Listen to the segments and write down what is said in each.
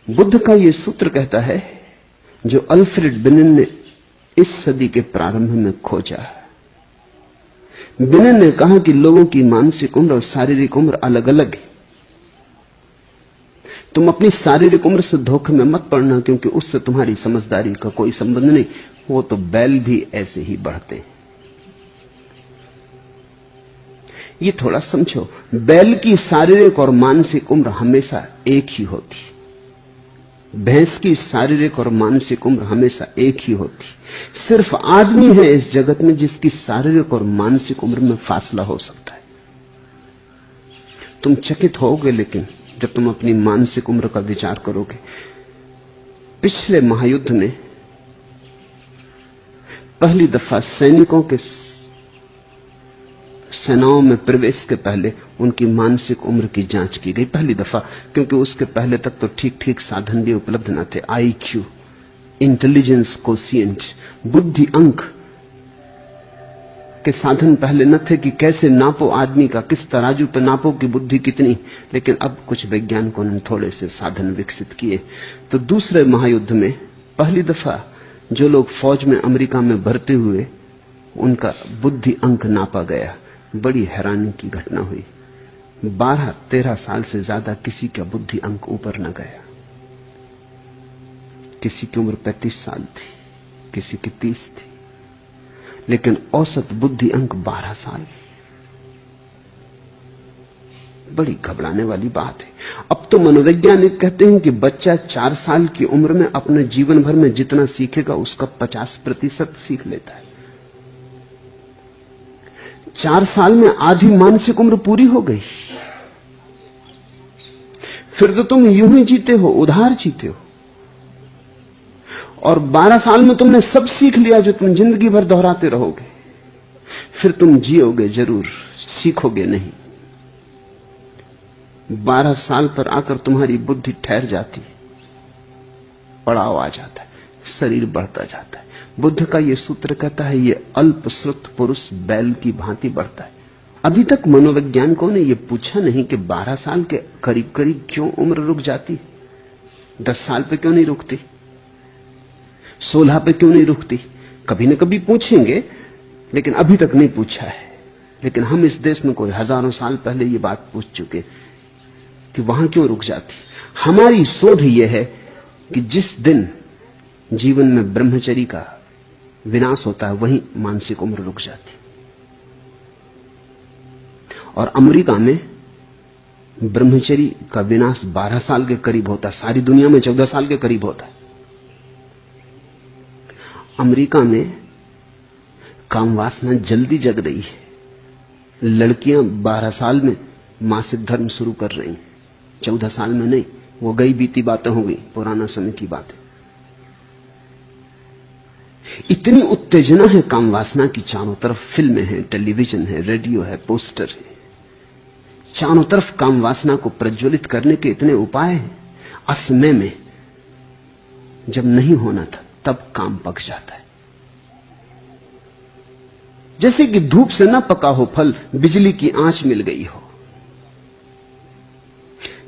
बुद्ध का यह सूत्र कहता है, जो अल्फ्रेड बिनेन ने इस सदी के प्रारंभ में खोजा। बिनेन ने कहा कि लोगों की मानसिक उम्र और शारीरिक उम्र अलग अलग है। तुम अपनी शारीरिक उम्र से धोखे में मत पड़ना, क्योंकि उससे तुम्हारी समझदारी का कोई संबंध नहीं। वो तो बैल भी ऐसे ही बढ़ते हैं। ये थोड़ा समझो, बैल की शारीरिक और मानसिक उम्र हमेशा एक ही होती, भैंस की शारीरिक और मानसिक उम्र हमेशा एक ही होती। सिर्फ आदमी है इस जगत में जिसकी शारीरिक और मानसिक उम्र में फासला हो सकता है। तुम चकित होगे लेकिन जब तुम अपनी मानसिक उम्र का विचार करोगे। पिछले महायुद्ध में पहली दफा सैनिकों के सेनाओं में प्रवेश के पहले उनकी मानसिक उम्र की जांच की गई, पहली दफा, क्योंकि उसके पहले तक तो ठीक ठीक साधन भी उपलब्ध न थे। आईक्यू, इंटेलिजेंस कोशिएंट, बुद्धि अंक के साधन पहले न थे कि कैसे नापो आदमी का, किस तराजू पे नापो कि बुद्धि कितनी। लेकिन अब कुछ वैज्ञानिकों ने थोड़े से साधन विकसित किए। तो दूसरे महायुद्ध में पहली दफा जो लोग फौज में अमेरिका में भर्ती हुए उनका बुद्धि अंक नापा गया। बड़ी हैरानी की घटना हुई, 12-13 साल से ज्यादा किसी का बुद्धि अंक ऊपर न गया। किसी की उम्र 35 साल थी, किसी की 30 थी, लेकिन औसत बुद्धि अंक 12 साल। बड़ी घबराने वाली बात है। अब तो मनोवैज्ञानिक कहते हैं कि बच्चा 4 साल की उम्र में अपने जीवन भर में जितना सीखेगा उसका 50% सीख लेता है। 4 साल में आधी मानसिक उम्र पूरी हो गई। फिर तो तुम यूं ही जीते हो, उधार जीते हो। और 12 साल में तुमने सब सीख लिया जो तुम जिंदगी भर दोहराते रहोगे। फिर तुम जियोगे जरूर, सीखोगे नहीं। 12 साल पर आकर तुम्हारी बुद्धि ठहर जाती है, पड़ाव आ जाता है, शरीर बढ़ता जाता है। बुद्ध का यह सूत्र कहता है, यह अल्पश्रुत पुरुष बैल की भांति बढ़ता है। अभी तक मनोवैज्ञानिकों ने यह पूछा नहीं कि 12 साल के करीब करीब क्यों उम्र रुक जाती है, 10 साल पे क्यों नहीं रुकती, 16 पे क्यों नहीं रुकती। कभी न कभी पूछेंगे, लेकिन अभी तक नहीं पूछा है। लेकिन हम इस देश में कोई हजारों साल पहले ये बात पूछ चुके कि वहां क्यों रुक जाती। हमारी शोध यह है कि जिस दिन जीवन में ब्रह्मचर्य का विनाश होता है वहीं मानसिक उम्र रुक जाती। और अमेरिका में ब्रह्मचर्य का विनाश 12 साल के करीब होता है, सारी दुनिया में 14 साल के करीब होता है। अमेरिका में काम वासना जल्दी जग रही है। लड़कियां 12 साल में मासिक धर्म शुरू कर रही हैं, 14 साल में नहीं। वो गई बीती बातें हो गई, पुराना समय की बातें। इतनी उत्तेजना है काम वासना की, चारों तरफ फिल्में हैं, टेलीविजन है, रेडियो है, पोस्टर है। चारों तरफ काम वासना को प्रज्वलित करने के इतने उपाय हैं। असमय में जब नहीं होना था तब काम पक जाता है। जैसे कि धूप से ना पका हो फल, बिजली की आंच मिल गई हो।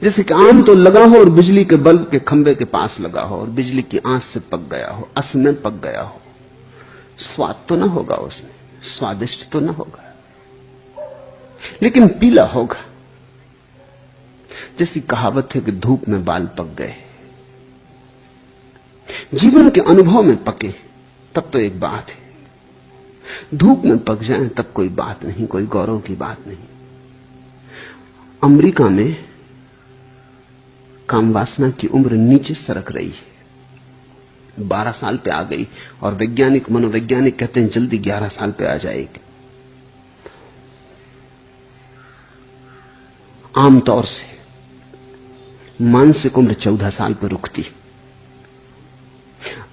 जैसे कि आम तो लगा हो और बिजली के बल्ब के खंभे के पास लगा हो और बिजली की आंच से पक गया हो, असमय पक गया हो। स्वाद तो ना होगा उसमें, स्वादिष्ट तो ना होगा, लेकिन पीला होगा। जैसी कहावत है कि धूप में बाल पक गए। जीवन के अनुभव में पके तब तो एक बात है, धूप में पक जाए तब कोई बात नहीं, कोई गौरव की बात नहीं। अमेरिका में काम वासना की उम्र नीचे सरक रही है, 12 साल पे आ गई और वैज्ञानिक मनोवैज्ञानिक कहते हैं जल्दी 11 साल पे आ जाएगी। आमतौर से मानसिक उम्र 14 साल पर रुकती।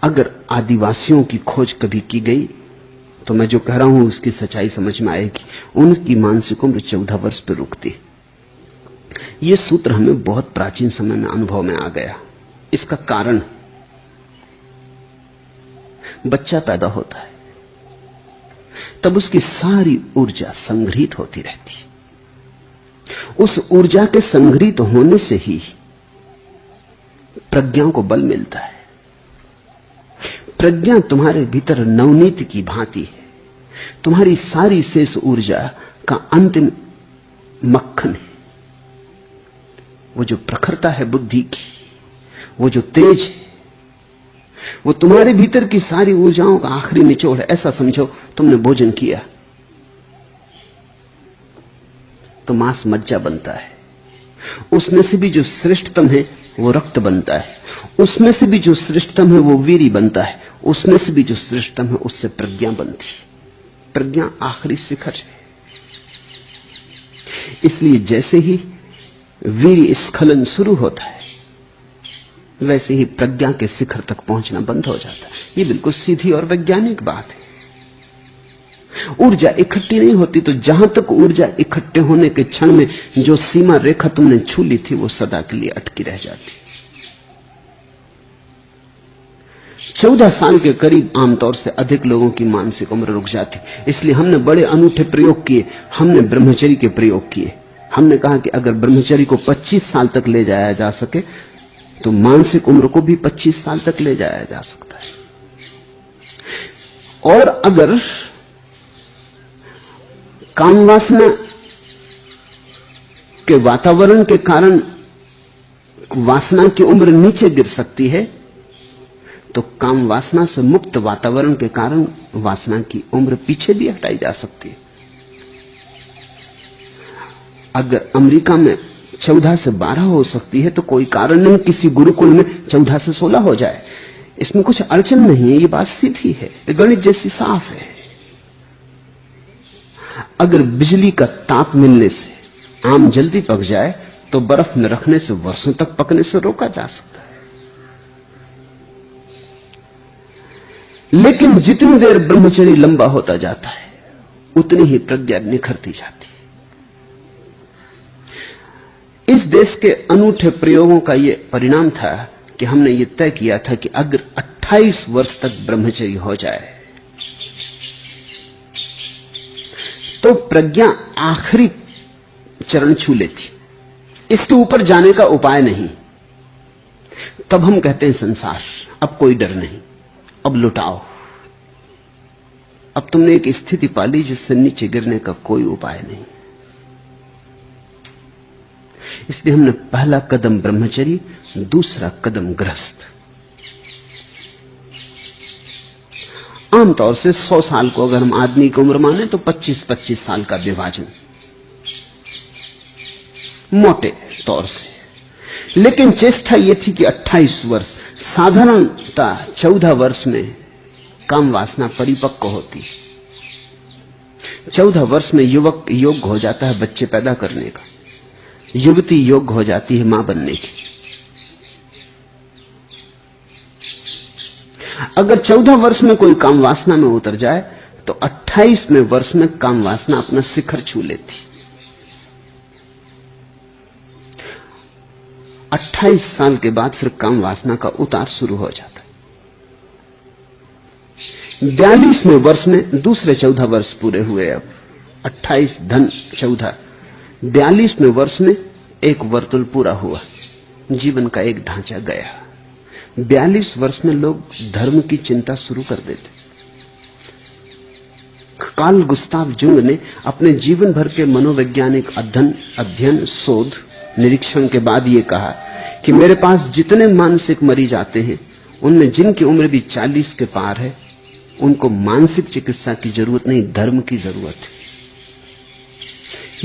अगर आदिवासियों की खोज कभी की गई तो मैं जो कह रहा हूं उसकी सच्चाई समझ में आएगी। उनकी मानसिक उम्र 14 वर्ष पर रुकती। यह सूत्र हमें बहुत प्राचीन समय में अनुभव में आ गया। इसका कारण, बच्चा पैदा होता है तब उसकी सारी ऊर्जा संग्रहित होती रहती है। उस ऊर्जा के संग्रहित होने से ही प्रज्ञा को बल मिलता है। प्रज्ञा तुम्हारे भीतर नवनीत की भांति है, तुम्हारी सारी शेष ऊर्जा का अंतिम मक्खन है। वो जो प्रखरता है बुद्धि की, वो जो तेज है, वो तुम्हारे भीतर की सारी ऊर्जाओं का आखिरी निचोड़ है। ऐसा समझो, तुमने भोजन किया तो मांस मज्जा बनता है, उसमें से भी जो श्रेष्ठतम है वो रक्त बनता है, उसमें से भी जो श्रेष्ठतम है वो वीर्य बनता है, उसमें से भी जो श्रेष्ठतम है उससे प्रज्ञा बनती है। प्रज्ञा आखिरी शिखर है। इसलिए जैसे ही वीर्य स्खलन शुरू होता है, वैसे ही प्रज्ञा के शिखर तक पहुंचना बंद हो जाता है। ये बिल्कुल सीधी और वैज्ञानिक बात है। ऊर्जा इकट्ठी नहीं होती, तो जहां तक ऊर्जा इकट्ठे होने के क्षण में जो सीमा रेखा तुमने छू ली थी वो सदा के लिए अटकी रह जाती। 14 साल के करीब आमतौर से अधिक लोगों की मानसिक उम्र रुक जाती। इसलिए हमने बड़े अनूठे प्रयोग किए। हमने ब्रह्मचर्य के प्रयोग किए। हमने कहा कि अगर ब्रह्मचर्य को 25 साल तक ले जाया जा सके तो मानसिक उम्र को भी 25 साल तक ले जाया जा सकता है। और अगर कामवासना के वातावरण के कारण वासना की उम्र नीचे गिर सकती है, तो काम वासना से मुक्त वातावरण के कारण वासना की उम्र पीछे भी हटाई जा सकती है। अगर अमेरिका में 14 से 12 हो सकती है तो कोई कारण नहीं किसी गुरुकुल में 14 से 16 हो जाए। इसमें कुछ अड़चन नहीं है, ये बात सीधी है, गणित जैसी साफ है। अगर बिजली का ताप मिलने से आम जल्दी पक जाए तो बर्फ में रखने से वर्षों तक पकने से रोका जा सकता है। लेकिन जितनी देर ब्रह्मचर्य लंबा होता जाता है उतनी ही प्रज्ञा निखरती जाती है। इस देश के अनूठे प्रयोगों का यह परिणाम था कि हमने यह तय किया था कि अगर 28 वर्ष तक ब्रह्मचर्य हो जाए तो प्रज्ञा आखिरी चरण छू लेती, इसके ऊपर जाने का उपाय नहीं। तब हम कहते हैं संसार, अब कोई डर नहीं, अब लुटाओ। अब तुमने एक स्थिति पाली जिससे नीचे गिरने का कोई उपाय नहीं। इसलिए हमने पहला कदम ब्रह्मचर्य, दूसरा कदम गृहस्थ। आमतौर से 100 साल को अगर हम आदमी की उम्र माने तो 25-25 साल का विभाजन मोटे तौर से। लेकिन चेष्टा यह थी कि 28 वर्ष, साधारणतः 14 वर्ष में काम वासना परिपक्व होती। 14 वर्ष में युवक योग्य हो जाता है बच्चे पैदा करने का, युवती योग्य हो जाती है मां बनने की। अगर 14 वर्ष में कोई काम वासना में उतर जाए तो 28वें वर्ष में काम वासना अपना शिखर छू लेती। 28 साल के बाद फिर काम वासना का उतार शुरू हो जाता है। 42वें वर्ष में दूसरे 14 वर्ष पूरे हुए। अब 28 धन 14, 42वें वर्ष में एक वर्तुल पूरा हुआ, जीवन का एक ढांचा गया। 42 वर्ष में लोग धर्म की चिंता शुरू कर देते। कार्ल गुस्ताव जुंग ने अपने जीवन भर के मनोवैज्ञानिक अध्ययन, शोध, निरीक्षण के बाद यह कहा कि मेरे पास जितने मानसिक मरीज आते हैं उनमें जिनकी उम्र भी 40 के पार है उनको मानसिक चिकित्सा की जरूरत नहीं, धर्म की जरूरत है।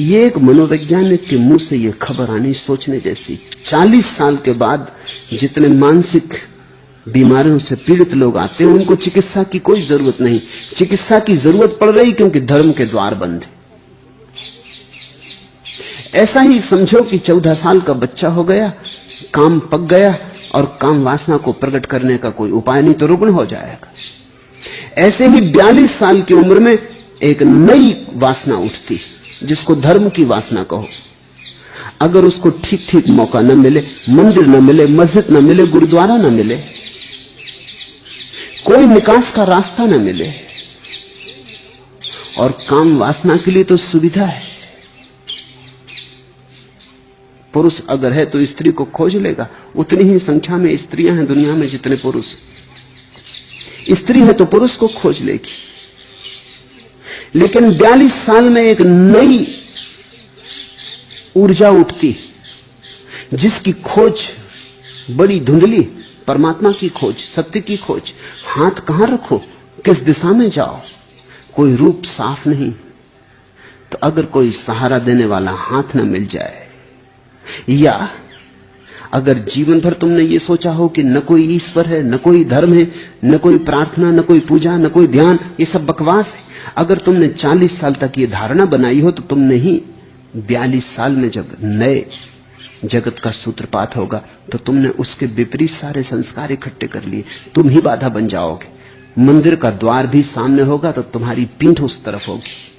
ये एक मनोवैज्ञानिक के मुंह से यह खबर आनी सोचने जैसी। 40 साल के बाद जितने मानसिक बीमारियों से पीड़ित लोग आते हैं उनको चिकित्सा की कोई जरूरत नहीं। चिकित्सा की जरूरत पड़ रही क्योंकि धर्म के द्वार बंद है। ऐसा ही समझो कि 14 साल का बच्चा हो गया, काम पक गया और काम वासना को प्रकट करने का कोई उपाय नहीं तो रुग्ण हो जाएगा। ऐसे ही 42 साल की उम्र में एक नई वासना उठती जिसको धर्म की वासना कहो। अगर उसको ठीक ठीक मौका न मिले, मंदिर न मिले, मस्जिद न मिले, गुरुद्वारा न मिले, कोई निकास का रास्ता न मिले, और काम वासना के लिए तो सुविधा है, पुरुष अगर है तो स्त्री को खोज लेगा। उतनी ही संख्या में स्त्रियां हैं दुनिया में जितने पुरुष। स्त्री है तो पुरुष को खोज लेगी। लेकिन 42 साल में एक नई ऊर्जा उठती जिसकी खोज बड़ी धुंधली, परमात्मा की खोज, सत्य की खोज। हाथ कहां रखो, किस दिशा में जाओ, कोई रूप साफ नहीं। तो अगर कोई सहारा देने वाला हाथ न मिल जाए, या अगर जीवन भर तुमने ये सोचा हो कि न कोई ईश्वर है, न कोई धर्म है, न कोई प्रार्थना, न कोई पूजा, न कोई ध्यान, ये सब बकवास है, अगर तुमने 40 साल तक ये धारणा बनाई हो, तो तुमने ही 42 साल में जब नए जगत का सूत्रपात होगा तो तुमने उसके विपरीत सारे संस्कार इकट्ठे कर लिए। तुम ही बाधा बन जाओगे। मंदिर का द्वार भी सामने होगा तो तुम्हारी पीठ उस तरफ होगी।